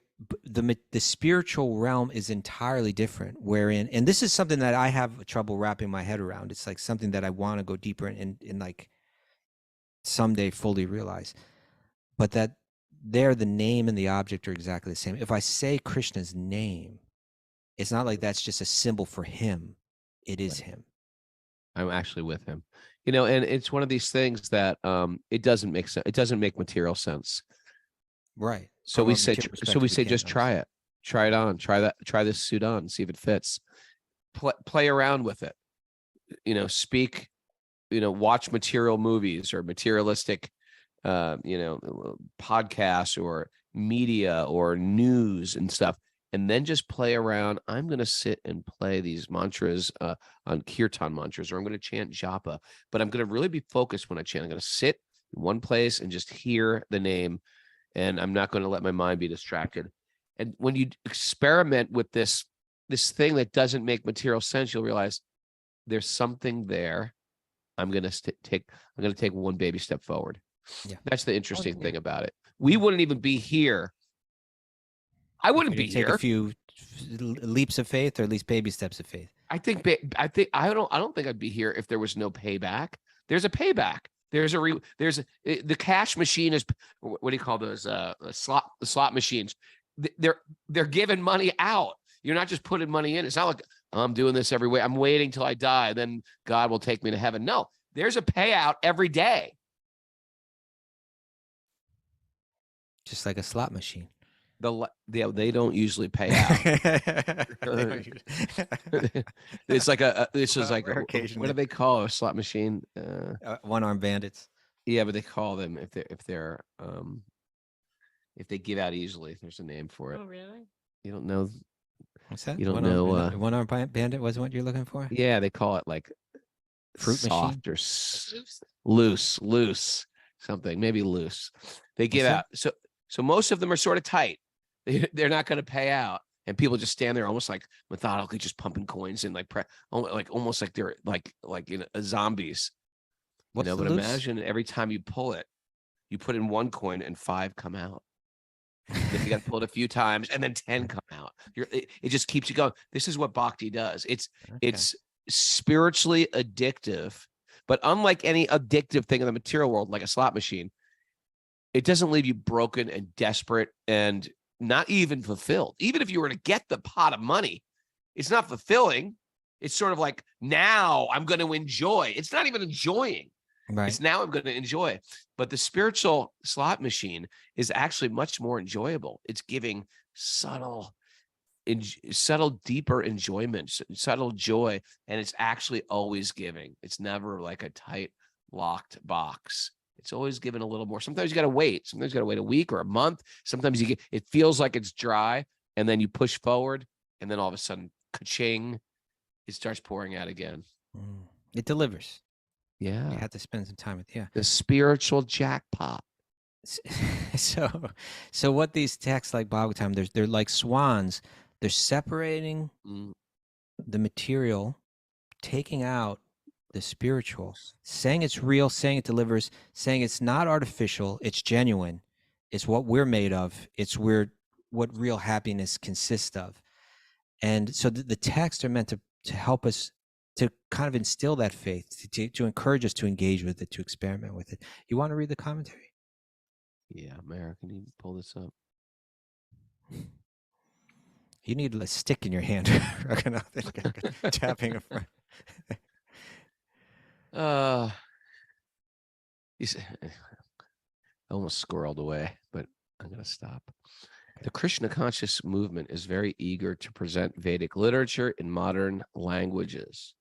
spiritual realm is entirely different, wherein, and this is something that I have trouble wrapping my head around. It's like something that I want to go deeper in like someday fully realize. But that there, the name and the object are exactly the same. If I say Krishna's name, it's not like that's just a symbol for him. It is him. I'm actually with him. And it's one of these things that it doesn't make sense. It doesn't make material sense. Right. So we say just try it. Try it on. Try this suit on, see if it fits. Play around with it. Speak, watch material movies or materialistic podcasts or media or news and stuff. And then just play around. I'm going to sit and play these mantras on kirtan mantras, or I'm going to chant japa, but I'm going to really be focused when I chant. I'm going to sit in one place and just hear the name, and I'm not going to let my mind be distracted. And when you experiment with this thing that doesn't make material sense, you'll realize there's something there. I'm going to take one baby step forward. Yeah. That's the interesting thing about it. We wouldn't even be here. I wouldn't be here. Take a few leaps of faith, or at least baby steps of faith. I don't think I'd be here if there was no payback. There's a payback. The cash machine is, what do you call those? Slot machines. They're giving money out. You're not just putting money in. It's not like I'm doing this every way. I'm waiting till I die, then God will take me to heaven. No, there's a payout every day. Just like a slot machine. They don't usually pay out. It's like what do they call a slot machine? One-armed bandits. Yeah, but they call them if they give out easily. There's a name for it. Oh, really? You don't know What's that? You don't know. One-arm bandit wasn't what you're looking for? Yeah, they call it like Fruit machine? soft or loose, something, maybe loose. They give out. So most of them are sort of tight. They're not going to pay out. And people just stand there almost like methodically just pumping coins in, like almost like they're like zombies. What's But loose? imagine every time you pull it, you put in 1 coin and 5 come out. Then you got to pull it a few times and then 10 come out. It just keeps you going. This is what bhakti does. It's spiritually addictive, but unlike any addictive thing in the material world, like a slot machine, it doesn't leave you broken and desperate and not even fulfilled. Even if you were to get the pot of money, it's not fulfilling. It's sort of like, now I'm going to enjoy. It's not even enjoying. Right. It's now I'm going to enjoy. But the spiritual slot machine is actually much more enjoyable. It's giving subtle, deeper enjoyment, subtle joy, and it's actually always giving. It's never like a tight, locked box. It's always given a little more. Sometimes you got to wait. Sometimes you got to wait a week or a month. Sometimes it feels like it's dry, and then you push forward, and then all of a sudden, ka-ching, it starts pouring out again. It delivers. Yeah. You have to spend some time with the spiritual jackpot. So what these texts like Bhagavatam, they're like swans. They're separating the material, taking out the spiritual, saying it's real, saying it delivers, saying it's not artificial, it's genuine, it's what we're made of, it's what real happiness consists of. And so the texts are meant to help us to kind of instill that faith, to encourage us to engage with it, to experiment with it. You want to read the commentary? Yeah, Mara, can you pull this up? You need a stick in your hand. Tapping a front. I almost squirreled away, but I'm going to stop. The Krishna conscious movement is very eager to present Vedic literature in modern languages,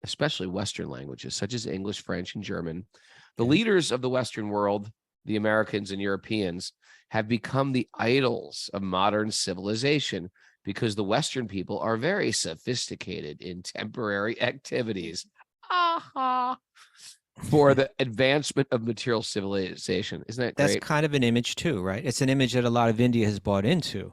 especially Western languages, such as English, French, and German. The leaders of the Western world, the Americans and Europeans, have become the idols of modern civilization because the Western people are very sophisticated in temporary activities. For the advancement of material civilization. Isn't that great? That's kind of an image too, right? It's an image that a lot of India has bought into,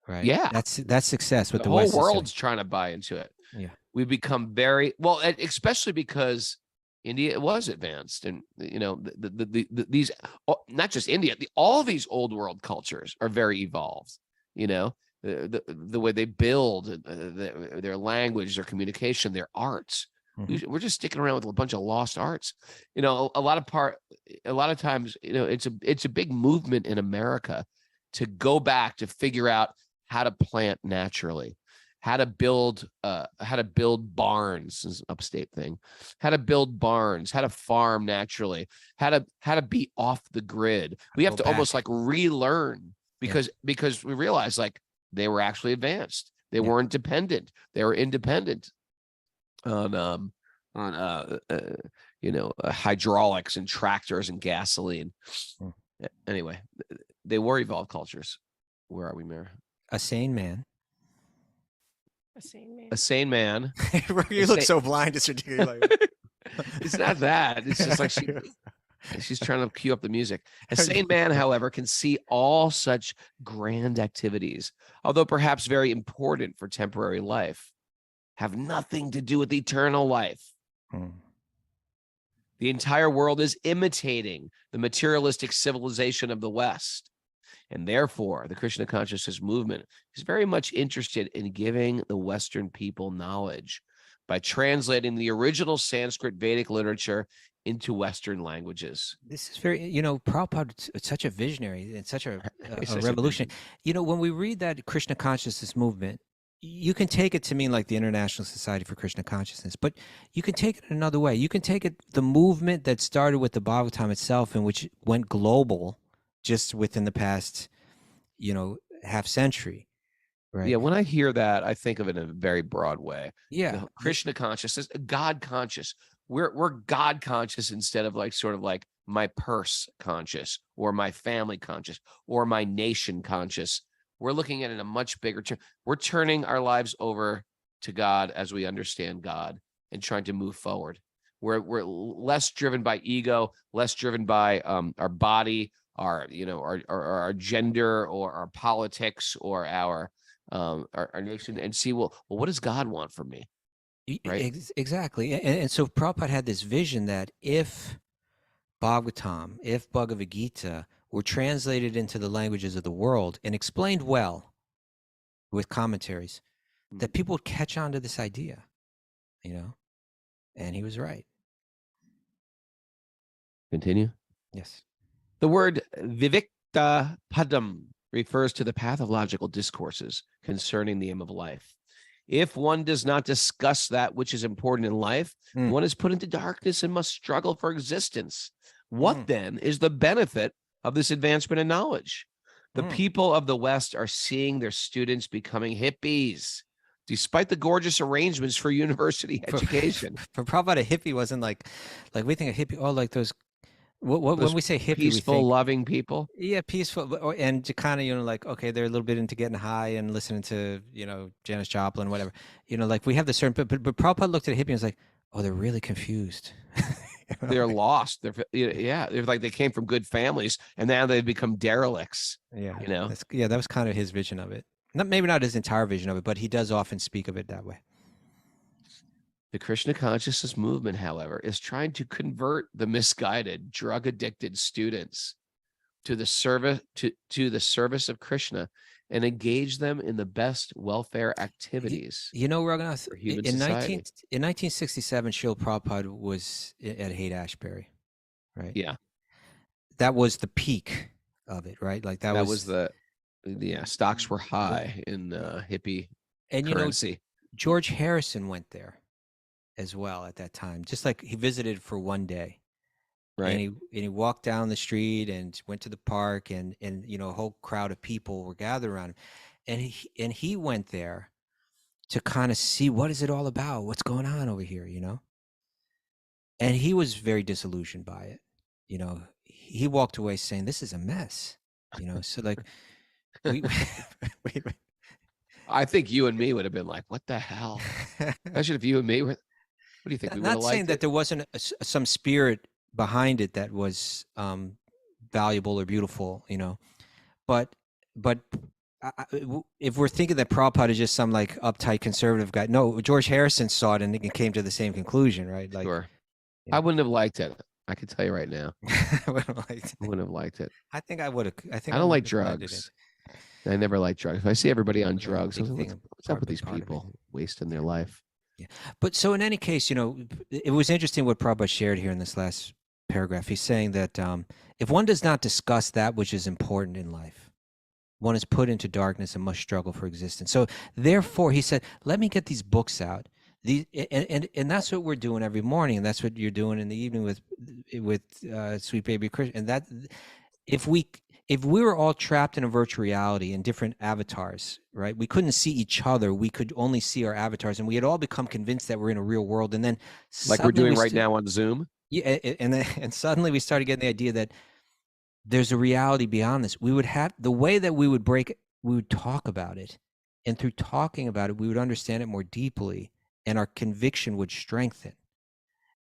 right? Yeah. That's success with the West whole world's trying to buy into it. Yeah. We've become very, well, especially because India was advanced, and these, not just India, all these old world cultures are very evolved. The way they build, their language, their communication, their arts. We're just sticking around with a bunch of lost arts. A lot of times, it's a big movement in America to go back to figure out how to plant naturally, how to build barns, is an upstate thing, how to build barns, how to farm naturally, how to be off the grid. We have to almost like relearn because we realize like they were actually advanced. They weren't dependent. They were independent on hydraulics and tractors and gasoline. Anyway, they were evolved cultures. Where are we, Mara? A sane man. A sane man. You look so blind. It's ridiculous. It's not that. It's just like she's trying to cue up the music. A sane man, however, can see all such grand activities, although perhaps very important for temporary life, have nothing to do with eternal life. The entire world is imitating the materialistic civilization of the West. And therefore, the Krishna consciousness movement is very much interested in giving the Western people knowledge by translating the original Sanskrit Vedic literature into Western languages. This is very, Prabhupada is such a visionary and such a revolution. When we read that Krishna consciousness movement, you can take it to mean like the International Society for Krishna Consciousness, but you can take it another way. You can take it the movement that started with the Bhagavatam itself and which went global just within the past, half century. Right. Yeah, when I hear that, I think of it in a very broad way. Yeah. Krishna consciousness, God conscious. We're God conscious instead of like sort of like my purse conscious or my family conscious or my nation conscious. we're looking at it in a much bigger term. We're turning our lives over to God as we understand God and trying to move forward. We're less driven by ego, less driven by our body, our our gender, or our politics, or our nation, and see, well, what does God want from me? Right? Exactly. And so Prabhupada had this vision that if Bhagavatam, if Bhagavad Gita were translated into the languages of the world and explained well with commentaries, that people would catch on to this idea, and he was right. Continue. Yes. The word Vivikta Padam refers to the path of logical discourses concerning the aim of life. If one does not discuss that which is important in life, one is put into darkness and must struggle for existence. What then is the benefit of this advancement in knowledge? The people of the West are seeing their students becoming hippies, despite the gorgeous arrangements for university education. For Prabhupada, a hippie wasn't like we think a hippie, like those. When we say hippie, peaceful, we think loving people. Yeah, peaceful, and to kind of like, okay, they're a little bit into getting high and listening to Janis Joplin, whatever. Like we have the certain, but Prabhupada looked at a hippie and was like, oh, they're really confused. They're lost. They're like they came from good families and now they've become derelicts. Yeah, that was kind of his vision of it. Maybe not his entire vision of it, but he does often speak of it that way. The Krishna consciousness movement, however, is trying to convert the misguided, drug-addicted students to the service of Krishna and engage them in the best welfare activities. Raghunath, in society. 1967, Srila Prabhupada was at Haight-Ashbury, right? Yeah. That was the peak of it, right? Like that was the stocks were high in hippie and currency. George Harrison went there as well at that time, just like he visited for one day, right? And he walked down the street and went to the park, and a whole crowd of people were gathered around him, and he went there to kind of see what is it all about, what's going on over here, and he was very disillusioned by it. He walked away saying, this is a mess, so like I think you and me would have been like, what the hell? Imagine if you and me were. What do you think? We not saying that there wasn't some spirit behind it that was valuable or beautiful, but if we're thinking that Prabhupada is just some like uptight conservative guy, no, George Harrison saw it and came to the same conclusion, right? Like, sure. I wouldn't have liked it. I can tell you right now. I wouldn't have liked it. I think I would have. I don't like drugs. I never liked drugs. If I see everybody on drugs, what's up with these people wasting their life? Yeah. But so in any case, it was interesting what Prabhupada shared here in this last paragraph. He's saying that if one does not discuss that which is important in life, one is put into darkness and must struggle for existence. So therefore, he said, let me get these books out. And that's what we're doing every morning, and that's what you're doing in the evening with Sweet Baby Krishna. And that if we were all trapped in a virtual reality in different avatars, right? We couldn't see each other. We could only see our avatars, and we had all become convinced that we're in a real world. And then, like we're doing right now on Zoom. Yeah, and suddenly we started getting the idea that there's a reality beyond this. We would have the way that we would talk about it, and through talking about it, we would understand it more deeply, and our conviction would strengthen.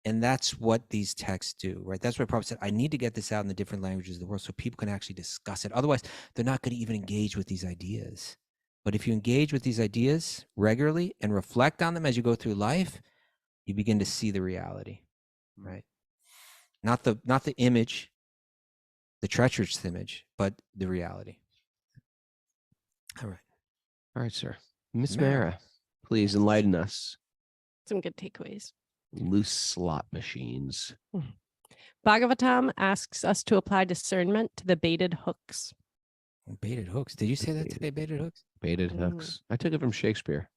And that's what these texts do, right? That's what Prabhupada said, I need to get this out in the different languages of the world so people can actually discuss it. Otherwise, they're not going to even engage with these ideas. But if you engage with these ideas regularly and reflect on them as you go through life, you begin to see the reality, right? Not the image, the treacherous image, but the reality. All right, sir. Miss Mara, please enlighten us. Some good takeaways. Loose slot machines. Bhagavatam asks us to apply discernment to the baited hooks. Baited hooks. Did you say that today, baited hooks? Baited hooks. I took it from Shakespeare.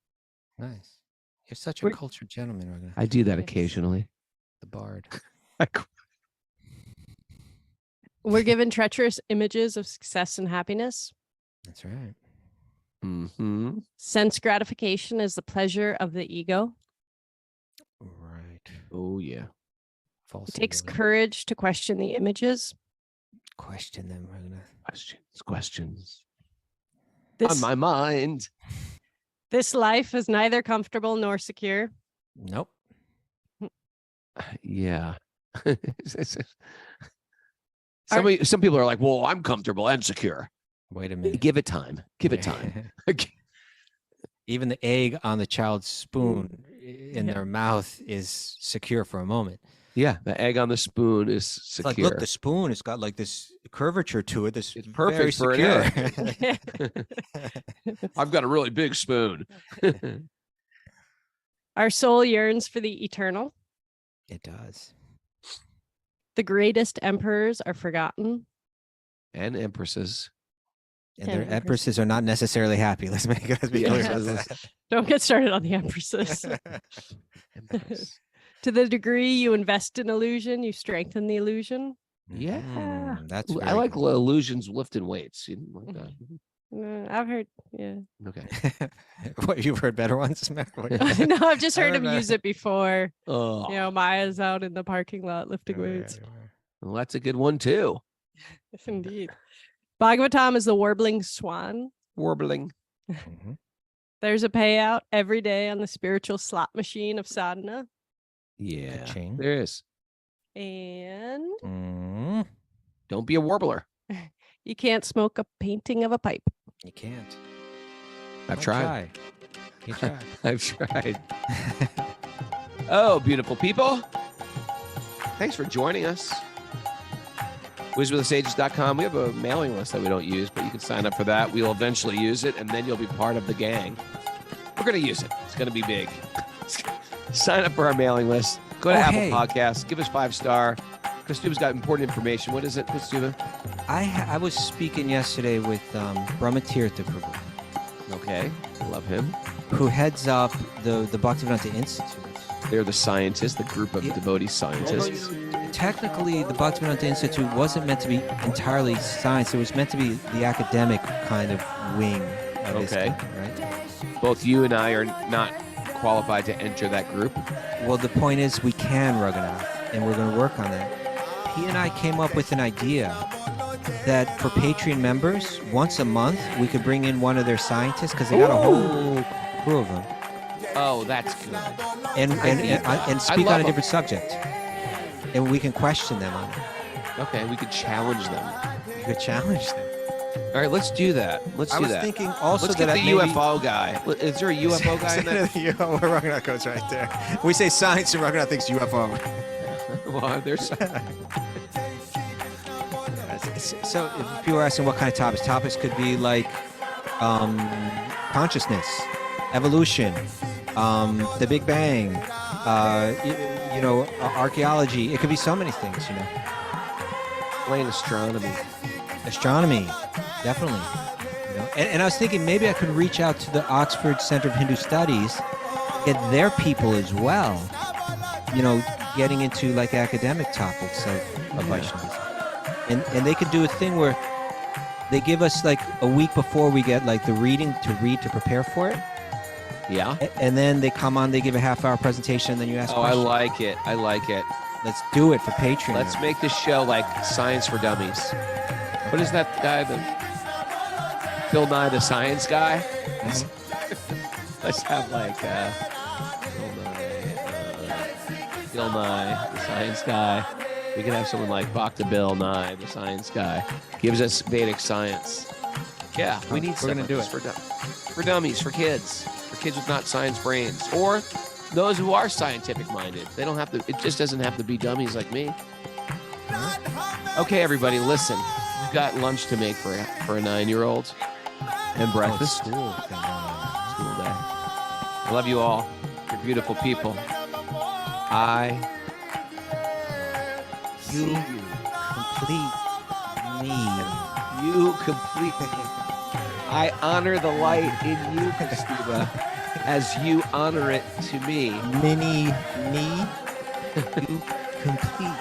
Nice. You're such a cultured gentleman, Raghunath. I do that occasionally. The bard. We're given treacherous images of success and happiness. That's right. Mm-hmm. Sense gratification is the pleasure of the ego. Right. Oh, yeah. False It takes ego. courage to question the images. Question them, Raghunath. Questions. on my mind. This life is neither comfortable nor secure. Nope. Yeah. Some people are like, well, I'm comfortable and secure. Wait a minute. Give it time. Give it time. Even the egg on the child's spoon in their mouth is secure for a moment. Yeah, the egg on the spoon is secure. It's like, look, the spoon, it's got like this curvature to it. It's perfect for secure. an egg. I've got a really big spoon. Our soul yearns for the eternal. It does. The greatest emperors are forgotten. And empresses. And their empresses are not necessarily happy. Let's be clear about that. Don't get started on the empresses. To the degree you invest in illusion, you strengthen the illusion. Yeah. That's I like illusions lifting weights. You know, like that. I've heard, yeah. Okay. What, you've heard better ones? No, I've just heard him use it before. Oh. You know, Maya's out in the parking lot lifting weights. Well, that's a good one too. Yes, indeed. Bhagavatam is the warbling swan. Warbling. There's a payout every day on the spiritual slot machine of sadhana. Yeah, Ka-ching. there is. And Don't be a warbler. you can't smoke a painting of a pipe. You can't. I've tried. You try. I've tried. Oh, beautiful people. Thanks for joining us. WisdomoftheSages.com. We have a mailing list that we don't use, but you can sign up for that. We'll eventually use it, and then you'll be part of the gang. We're going to use it. It's going to be big. Sign up for our mailing list. Go to Apple Podcasts. Give us 5-star. Christuba's got important information. What is it, Christuba? I was speaking yesterday with Brahmatirtha Prabhu. Okay. Love him. Who heads up the Bhaktivedanta Institute. They're the scientists, the group of devotee scientists. Technically, the Bhaktivedanta Institute wasn't meant to be entirely science. It was meant to be the academic kind of wing of ISKCON, right? Both you and I are not qualified to enter that group. Well, the point is we can, Raghunath, and we're going to work on that. He and I came up with an idea that for Patreon members, once a month, we could bring in one of their scientists because they got a whole crew of them. Oh, that's good. And speak on a different subject. And we can question them on it. Okay, we could challenge them. We could challenge them. All right, let's do that. Let's do that. I was thinking also let's that get the UFO guy. Is there a UFO guy in that? Raghunath goes right there. We say science and Raghunath thinks UFO. Well, there's... So if people are asking what kind of topics could be like consciousness, evolution, the Big Bang, archaeology. It could be so many things, you know. Plain astronomy. Astronomy, definitely. You know? And I was thinking maybe I could reach out to the Oxford Center of Hindu Studies, get their people as well, you know, getting into like academic topics of Vaishnavism. And they could do a thing where they give us like a week before we get like the reading to read to prepare for it. Yeah. And then they come on, they give a half-hour presentation, and then you ask questions. I like it. I like it. Let's do it for Patreon. Let's make this show like Science for Dummies. What is that guy? Bill Nye the Science Guy? Mm-hmm. Let's have like Bill Nye the Science Guy. We can have someone like Bhakta Bill Nye the Science Guy. Gives us Vedic science. Yeah, we need. We're gonna do it for dummies, for kids with not science brains, or those who are scientific minded. They don't have to. It just doesn't have to be dummies like me. Okay, everybody, listen. We've got lunch to make for a 9-year-old and breakfast. School day. I love you all. You're beautiful people. You complete me. You complete me. I honor the light in you, Kastuba, as you honor it to me. Mini me. You complete.